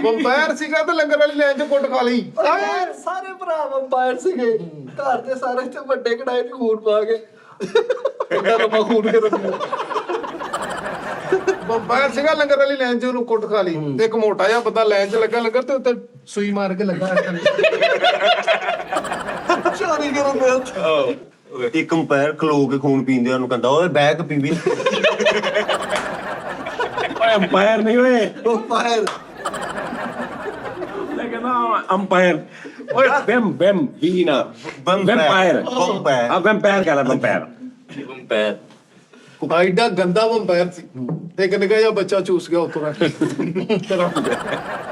ਵੰਪਾਇਰ ਸੀਗਾ ਤੇ ਲੰਗਰ ਵਾਲੀ ਲਾਈਨ 'ਚ ਕੁੱਟ ਖਾ ਲਈ। ਸਾਰੇ ਭਰਾ ਵੰਪਾਇਰ ਸੀਗੇ ਘਰ ਦੇ ਸਾਰੇ ਤੇ ਵੱਡੇ ਕੜਾਈ 'ਚ ਖੂਨ ਪਾ ਕੇ ਕਿੰਨਾ ਲੰਮਾ ਖੂਨ ਕੇ ਰੱਖਿਆ। ਵੰਪਾਇਰ ਸੀਗਾ ਲੰਗਰ ਵਾਲੀ ਲਾਈਨ 'ਚ ਉਹਨੂੰ ਕੁੱਟ ਖਾ ਲਈ ਤੇ ਇੱਕ ਮੋਟਾ ਜਿਹਾ ਬੰਦਾ ਲਾਈਨ 'ਚ ਲੱਗਾ ਲੰਗਰ ਤੇ ਉੱਤੇ ਸੂਈ ਮਾਰ ਕੇ ਲੱਗਾ ਚੋਰੀ ਕਰਨ ਦੇ ਇੱਕ ਅੰਪਾਇਰ ਖਲੋ ਕੇ ਖੂਨ ਪੀਂਦੇ ਉਹਨੂੰ ਕਹਿੰਦਾ ਓਏ ਬੈਗ ਪੀਵੀ। ਓਏ ਅੰਪਾਇਰ ਨਹੀਂ ਓਏ ਵੰਪਾਇਰ ਮੈਂ ਕਹਿੰਦਾ ਅੰਪਾਇਰ ਓਏ ਵੈਮ ਵੀਨਾ ਵੈਂਪਾਇਰ ਆ ਵੈਂਪਾਇਰ ਕਹਿੰਦਾ ਵੈਂਪਾਇਰ ਐਡਾ ਗੰਦਾ ਵੰਪਾਇਰ ਸੀ ਤੇ ਇੱਕ ਨਿੱਕਾ ਜਿਹਾ ਬੱਚਾ ਚੂਸ ਗਿਆ ਉੱਤੋਂ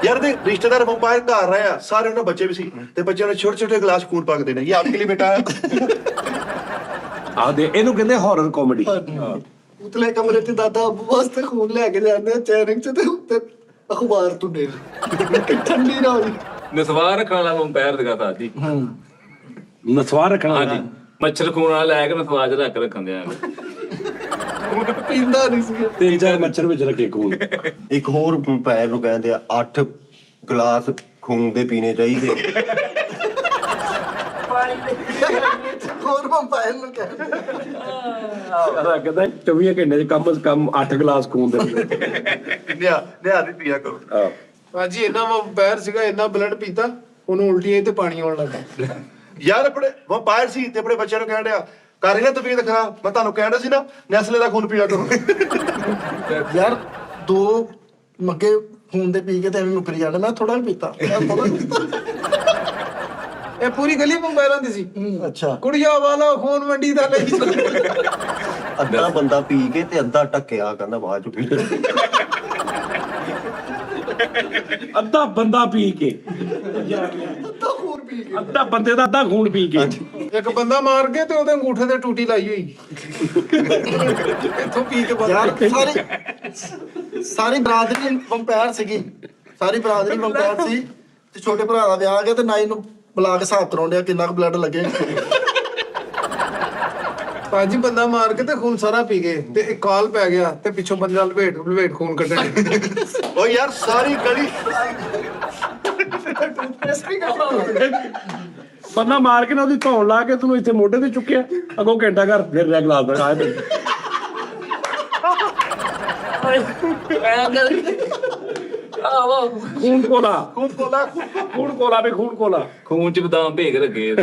यार देख रिश्तेदार वंपायर घर रहे हैं सारे उन्होंने बच्चे भी सी ते बच्चों ने छोटे छोटे गिलास खून पा के देने ये आपके लिए बेटा है। ਆ ਦੇ ਇਹਨੂੰ ਕਹਿੰਦੇ ਹਾਰਰ ਕਾਮੇਡੀ। ਉਤਲੇ ਕਮਰੇ 'ਚ ਦਾਦਾ ਅੱਬੂ ਵਾਸਤੇ ਖੂਨ ਲੈ ਕੇ ਜਾਂਦੇ ਆ ਚੈਰਿੰਗ 'ਚ ਤੇ ਉੱਤੇ ਅਖਬਾਰ ਟੁੱਟੇ ਠੰਡੀ ਨਾ ਹੋਈ। ਨਸਵਾਰ ਰੱਖਣ ਵਾਲਾ ਵੰਪਾਇਰ ਦਿਖਾ ਤਾ ਜੀ। ਨਸਵਾਰ ਰੱਖਣਾ ਹਾਂਜੀ ਮੱਛਰ ਖੂਨ ਵਾਲਾ ਲੈ ਕੇ ਨਸਵਾਰ 'ਚ ਰੱਖ ਰੱਖਦੇ ਆ। ਪੀਂਦਾ ਨਹੀਂ ਸੀ। 3-4 ਮੱਛਰ ਵਿੱਚ ਰੱਖੇ ਖੂਨ। ਇੱਕ ਹੋਰ ਅੰਪਾਇਰ ਨੂੰ ਕਹਿੰਦੇ ਆ 8 ਗਲਾਸ ਖੂਨ ਦੇ ਪੀਣੇ ਚਾਹੀਦੇ। ਹੋਰ ਵੰਪਾਇਰ ਨੂੰ ਕਹਿੰਦੇ ਕਹਿੰਦਾ 24 ਘੰਟੇ ਚ ਕਮ ਸੇ ਕਮ 8 ਗਲਾਸ ਖੂਨ ਦੇ ਪੀਣੇ। न्या नहीं पिया करो। ਭਾਜੀ ਇੰਨਾ ਵੰਪਾਇਰ ਸੀਗਾ ਇੰਨਾ ਬਲੱਡ ਪੀਤਾ ਉਹਨੂੰ ਉਲਟੀਆਂ ਤੇ ਪਾਣੀ ਆਉਣ ਲੱਗਾ। यार अपने वंपायर सी ते अपने बच्चों ਨੂੰ ਕਹਿਣ ਡਿਆ ਕਰ ਰਿਹਾ ਤਬੀਅਤ ਖਰਾਬ ਮੈਂ ਤੁਹਾਨੂੰ ਕਹਿਣ ਡਿਆ ਸੀ ਨਾ ਨੈਸਲੇ ਦਾ ਖੂਨ ਪੀਆ ਕਰੋ। ਯਾਰ 2 ਮੱਗੇ ਖੂਨ ਦੇ ਪੀ ਕੇ ਤੇ ਐਵੇਂ ਮੁੱਕਰੀ ਜਾਂਦੇ ਮੈਂ ਥੋੜਾ ਪੀਤਾ ਇਹ ਪੂਰੀ ਗਲੀ ਵੰਪਾਇਰਾਂ ਦੀ ਸੀ। ਅੱਛਾ ਕੁੜੀਆਂ ਵਾਲਾ ਖੂਨ ਮੰਡੀ ਦਾ ਲਈ। ਅੱਧਾ ਬੰਦਾ ਪੀ ਕੇ ਤੇ ਅੱਧਾ ਟੱਕਿਆ ਕਹਿੰਦਾ ਬਾਅਦ ਚ ਪੀ ਲੈ। ਅੱਧਾ ਬੰਦਾ ਪੀ ਕੇ ਅੱਧਾ ਬੰਦੇ ਦਾ ਅੱਧਾ ਖੂਨ ਪੀ ਕੇ ਇੱਕ ਬੰਦਾ ਮਾਰ ਕੇ ਤੇ ਉਹਦੇ ਅੰਗੂਠੇ ਤੇ ਟੂਟੀ ਲਾਈ ਹੋਈ ਇੱਥੋਂ ਪੀ ਕੇ ਯਾਰ ਬਾਹਰ। ਸਾਰੀ ਬਰਾਦਰੀ ਵੰਪਾਇਰ ਸੀਗੀ ਸਾਰੀ ਬਰਾਦਰੀ ਵੰਪਾਇਰ ਸੀ ਤੇ ਛੋਟੇ ਭਰਾ ਦਾ ਵਿਆਹ ਗਿਆ ਤੇ ਨਾਈ ਨੂੰ ਬੁਲਾ ਕੇ ਹਿਸਾਬ ਕਰਾਉਣ ਡਿਆ ਕਿੰਨਾ ਕੁ ਬਲੱਡ ਲੱਗੇ। ਭਾਜੀ ਬੰਦਾ ਮਾਰ ਕੇ ਤੇ ਖੂਨ ਸਾਰਾ ਪੀ ਗਏ ਤੇ ਇੱਕ ਕਾਲ ਪੈ ਗਿਆ ਤੇ ਪਿੱਛੋਂ ਬੰਦਾ ਲਪੇਟ ਖੂਨ ਕੱਢਣ। ओ यार सारी गली ਬੰਦਾ ਮਾਰ ਕੇ ਨਾ ਉਹਦੀ ਧੌਣ ਲਾ ਕੇ ਤੈਨੂੰ ਇੱਥੇ ਮੋਢੇ ਤੇ ਚੁੱਕਿਆ ਅੱਗੋਂ ਘੰਟਾ ਘਰ ਫਿਰ ਰਿਹਾ ਗਲਾਸ ਦਾ ਆਏ ਬਈ ਖੂਨ ਕੋਲਾ ਵੀ ਖੂਨ ਕੋਲਾ ਖੂਨ 'ਚ ਬਦਾਮ ਭੇਗ ਰੱਖੇ।